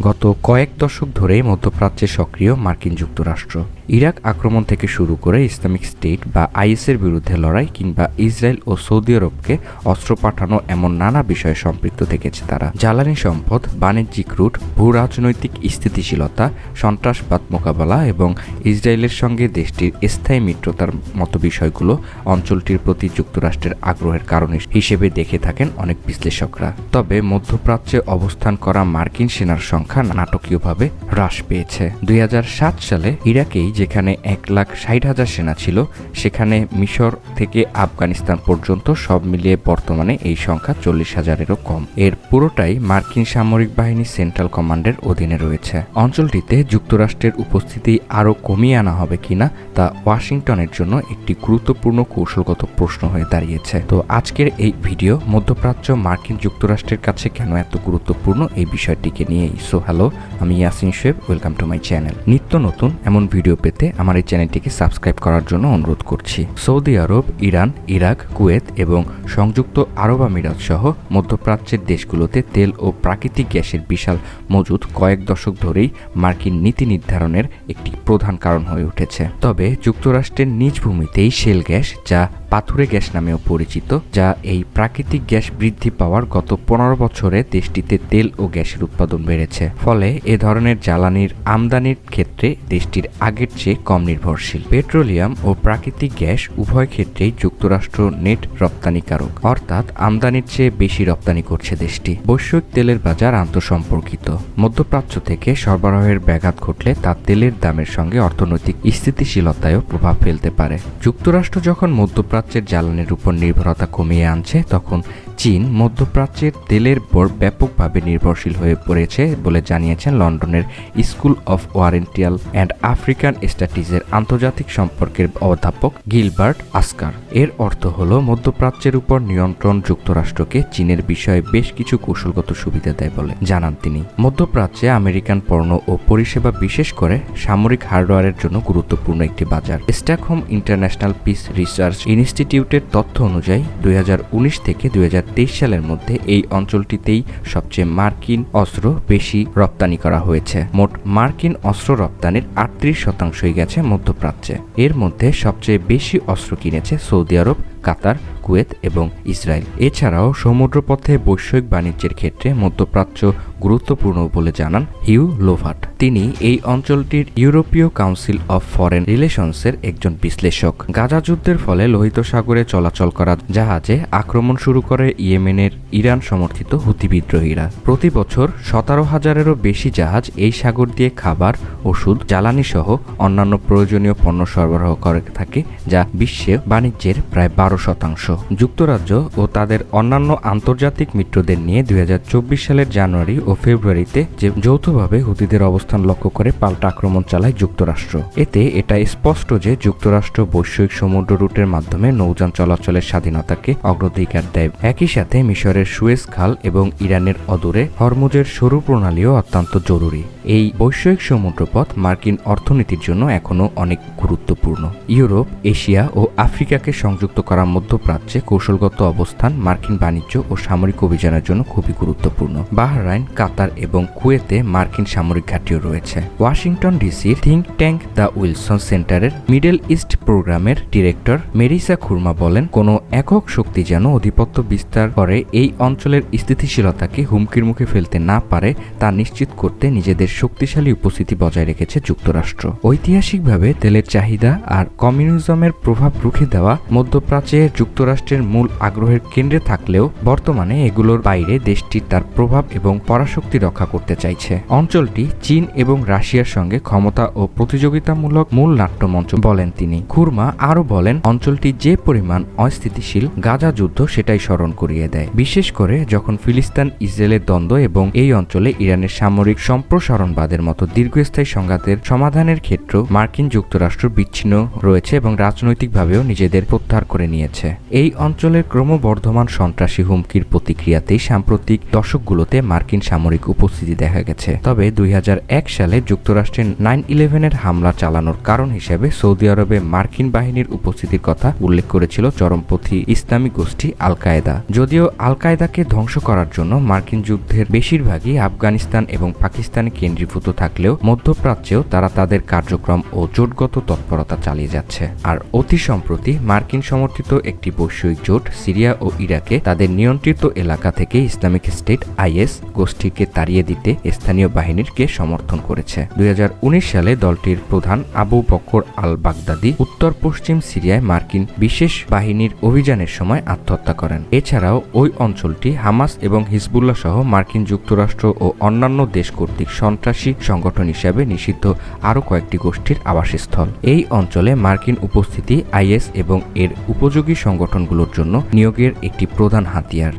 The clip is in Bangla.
গত কয়েক দশক ধরেই মধ্যপ্রাচ্যে সক্রিয় মার্কিন যুক্তরাষ্ট্র। ইরাক আক্রমণ থেকে শুরু করে ইসলামিক স্টেট বা আইএসের বিরুদ্ধে লড়াই কিংবা ইসরায়েল ও সৌদি আরবকে অস্ত্র পাঠানো এমন নানা বিষয়ে সম্পৃক্ত থেকেছে তারা। জ্বালানি সম্পদ, বাণিজ্যিক রুট, ভূ রাজনৈতিক স্থিতিশীলতা, সন্ত্রাসবাদ মোকাবেলা এবং ইসরায়েলের সঙ্গে দেশটির স্থায়ী মিত্রতার মতো বিষয়গুলো অঞ্চলটির প্রতি যুক্তরাষ্ট্রের আগ্রহের কারণ হিসেবে দেখে থাকেন অনেক বিশ্লেষকরা। তবে মধ্যপ্রাচ্যে অবস্থান করা মার্কিন সেনার সংখ্যা নাটকীয়ভাবে হ্রাস পেয়েছে। 2007 সালে ইরাকেই যেখানে 1,60,000 সেনা ছিল, সেখানে মিশর থেকে আফগানিস্তান পর্যন্ত সব মিলিয়ে বর্তমানে এই সংখ্যা 40,000-এরও কম। এর পুরোটাই মার্কিন সামরিক বাহিনী সেন্ট্রাল কমান্ডের অধীনে রয়েছে। অঞ্চলটিতে যুক্তরাষ্ট্রের উপস্থিতি আরও কমিয়ে আনা হবে কিনা তা ওয়াশিংটনের জন্য একটি গুরুত্বপূর্ণ কৌশলগত প্রশ্ন হয়ে দাঁড়িয়েছে। তো আজকের এই ভিডিও মধ্যপ্রাচ্য মার্কিন যুক্তরাষ্ট্রের কাছে কেন এত গুরুত্বপূর্ণ এই বিষয়টিকে নিয়েই। সো হ্যালো, আমি Yasin Shoaib, welcome to my channel. নিত্য নতুন এমন ভিডিও পেতে আমার এই চ্যানেলটিকে সাবস্ক্রাইব করার জন্য অনুরোধ করছি। সৌদি আরব, ইরান, ইরাক, কুয়েত এবং সংযুক্ত আরব আমিরাত সহ মধ্যপ্রাচ্যের দেশগুলোতে তেল ও প্রাকৃতিক গ্যাসের বিশাল মজুদ কয়েক দশক ধরেই মার্কিন নীতি নির্ধারণের একটি প্রধান কারণ হয়ে উঠেছে। তবে যুক্তরাষ্ট্রের নিজ ভূমিতেই শেল গ্যাস, যা পাথুরে গ্যাস নামেও পরিচিত, যা এই প্রাকৃতিক গ্যাস বৃদ্ধি পাওয়ার গত 15 বছরে দেশটিতে তেল ও গ্যাসের উৎপাদন বেড়েছে। ফলে এ ধরনের জ্বালানির আমদানির ক্ষেত্রে দেশটির আগের চেয়ে কম নির্ভরশীল। পেট্রোলিয়াম ও প্রাকৃতিক গ্যাস উভয় ক্ষেত্রেই যুক্তরাষ্ট্র নেট রপ্তানিকারক, অর্থাৎ আমদানির চেয়ে বেশি রপ্তানি করছে দেশটি। বৈশ্বিক তেলের বাজার আন্তঃসম্পর্কিত। মধ্যপ্রাচ্য থেকে সরবরাহের ব্যাঘাত ঘটলে তা তেলের দামের সঙ্গে অর্থনৈতিক স্থিতিশীলতায়ও প্রভাব ফেলতে পারে। যুক্তরাষ্ট্র যখন মধ্যপ্রাচ্যের জ্বালানির উপর নির্ভরতা কমিয়ে আনছে, তখন চীন মধ্যপ্রাচ্যের তেলের উপর ব্যাপকভাবে নির্ভরশীল হয়ে পড়েছে বলে জানিয়েছেন লন্ডনের school of oriental and African স্টাডিজের আন্তর্জাতিক সম্পর্কের অধ্যাপক গিলবার্ট আসকার। এর অর্থ হল মধ্যপ্রাচ্যের উপর নিয়ন্ত্রণ যুক্তরাষ্ট্রকে চীনের বিষয়ে বেশ কিছু কৌশলগত সুবিধা দেয় বলে জানান তিনি। মধ্যপ্রাচ্যে আমেরিকান পণ্য ও পরিষেবা, বিশেষ করে সামরিক হার্ডওয়্যারের জন্য গুরুত্বপূর্ণ একটি বাজার। স্টকহোম ইন্টারন্যাশনাল পিস রিসার্চ ইনস্টিটিউটের তথ্য অনুযায়ী 2019 থেকে 2023 সালের মধ্যে এই অঞ্চলটিতেই সবচেয়ে মার্কিন অস্ত্র বেশি রপ্তানি করা হয়েছে। মোট মার্কিন অস্ত্র রপ্তানির 38%ই গেছে মধ্যপ্রাচ্যে। এর মধ্যে সবচেয়ে বেশি অস্ত্র কিনেছে সৌদি আরব, কাতার, কুয়েত এবং ইসরায়েল। এছাড়াও সমুদ্রপথে বৈশ্বিক বাণিজ্যের ক্ষেত্রে মধ্যপ্রাচ্য গুরুত্বপূর্ণ বলে জানান হিউ লোভাট। তিনি এই অঞ্চলটির ইউরোপীয় কাউন্সিল অফ ফরেন রিলেশনসের একজন বিশ্লেষক। গাজা যুদ্ধের ফলে লোহিত সাগরে চলাচল করা জাহাজে আক্রমণ শুরু করে ইয়েমেনের ইরান সমর্থিত হুতি বিদ্রোহীরা। প্রতি বছর 17,000-এরও বেশি জাহাজ এই সাগর দিয়ে খাবার, ওষুধ, জ্বালানি সহ অন্যান্য প্রয়োজনীয় পণ্য সরবরাহ করে থাকে, যা বিশ্বে বাণিজ্যের প্রায় 12%। যুক্তরাজ্য ও তাদের অন্যান্য আন্তর্জাতিক মিত্রদের নিয়ে 2024 সালের জানুয়ারি ও ফেব্রুয়ারিতে যে যৌথভাবে হুতিদের অবস্থান লক্ষ্য করে পাল্টা আক্রমণ চালায় যুক্তরাষ্ট্র। এতে এটা স্পষ্ট যে যুক্তরাষ্ট্র বৈশ্বিক সমুদ্র রুটের মাধ্যমে নৌযান চলাচলের স্বাধীনতাকে অগ্রাধিকার দেয়। একই সাথে মিশরের সুয়েজ খাল এবং ইরানের অদূরে হরমুজের সরু প্রণালীও অত্যন্ত জরুরি। এই বৈশ্বিক সমুদ্রপথ মার্কিন অর্থনীতির জন্য এখনও অনেক গুরুত্বপূর্ণ। ইউরোপ, এশিয়া ও আফ্রিকাকে সংযুক্ত করা মধ্যপ্রাচ্যে কৌশলগত অবস্থান মার্কিন বাণিজ্য ও সামরিক অভিযানের জন্য খুবই গুরুত্বপূর্ণ। বাহরাইন, কাতার এবং কুয়েতে মার্কিন সামরিক ঘাঁটিও রয়েছে। ওয়াশিংটন ডিসির থিঙ্ক ট্যাঙ্ক দ্য উইলসন সেন্টারের মিডল ইস্ট প্রোগ্রামের ডিরেক্টর মেরিসা খুরমা বলেন, কোনো একক শক্তি যেন আধিপত্য বিস্তার করে এই অঞ্চলের স্থিতিশীলতাকে হুমকির মুখে ফেলতে না পারে তা নিশ্চিত করতে নিজেদের শক্তিশালী উপস্থিতি বজায় রেখেছে যুক্তরাষ্ট্র। ঐতিহাসিকভাবে তেলের চাহিদা আর কমিউনিজমের প্রভাব রুখে দেওয়া মধ্যপ্রাচ্যে যুক্তরাষ্ট্রের মূল আগ্রহের কেন্দ্রে থাকলেও বর্তমানে এগুলোর বাইরে দেশটি তার প্রভাব এবং পরাশক্তি রক্ষা করতে চাইছে। অঞ্চলটি চীন এবং রাশিয়ার সঙ্গে ক্ষমতা ও প্রতিযোগিতামূলক মূল নাট্যমঞ্চ বলেন তিনি। খুরমা আরও বলেন, অঞ্চলটি যে পরিমাণ অস্থিতিশীল গাজা যুদ্ধ সেটাই স্মরণ করিয়ে দেয়, বিশেষ করে যখন ফিলিস্তিন ইসরায়েলের দ্বন্দ্ব এবং এই অঞ্চলে ইরানের সামরিক সম্প্রসারণবাদের মতো দীর্ঘস্থায়ী সংঘাতের সমাধানের ক্ষেত্রে মার্কিন যুক্তরাষ্ট্র বিচ্ছিন্ন রয়েছে এবং রাজনৈতিকভাবেও নিজেদের প্রত্যাহার করে নিয়েছে। নিয়েছে। এই অঞ্চলের ক্রমবর্ধমান সন্ত্রাসী হুমকির প্রতিক্রিয়াতেই সাম্প্রতিক দশকগুলোতে মার্কিন সামরিক উপস্থিতি দেখা গেছে। তবে 2001 সালে যুক্তরাষ্ট্রের 9/11-এর হামলা চালানোর কারণ হিসেবে সৌদি আরবে মার্কিন বাহিনীর উপস্থিতির কথা উল্লেখ করেছিল চরমপন্থী ইসলামী গোষ্ঠী আল কায়েদা। যদিও আল কায়েদাকে ধ্বংস করার জন্য মার্কিন যুদ্ধের বেশিরভাগই আফগানিস্তান এবং পাকিস্তানে কেন্দ্রীভূত থাকলেও মধ্যপ্রাচ্যেও তারা তাদের কার্যক্রম ও জোটগত তৎপরতা চালিয়ে যাচ্ছে। আর অতি সম্প্রতি মার্কিন সমর্থিত একটি বৈশ্বিক জোট সিরিয়া ও ইরাকে তাদের নিয়ন্ত্রিত এলাকা থেকে ইসলামিক স্টেট IS গোষ্ঠীকে তাড়িয়ে দিতে স্থানীয় বাহিনীকে সমর্থন করেছে। 2019 সালে দলটির প্রধান আবু বকর আল বাগদাদি উত্তর পশ্চিম সিরিয়ায় মার্কিন বিশেষ বাহিনীর অভিযানের সময় আত্মহত্যা করেন। এছাড়াও ওই অঞ্চলটি হামাস এবং হিজবুল্লাহ সহ মার্কিন যুক্তরাষ্ট্র ও অন্যান্য দেশ কর্তৃক সন্ত্রাসী সংগঠন হিসেবে নিষিদ্ধ আরও কয়েকটি গোষ্ঠীর আবাসস্থল। এই অঞ্চলে মার্কিন উপস্থিতি IS এবং এর উপযোগী সংগঠনগুলোর জন্য নিয়োগের একটি প্রধান হাতিয়ার।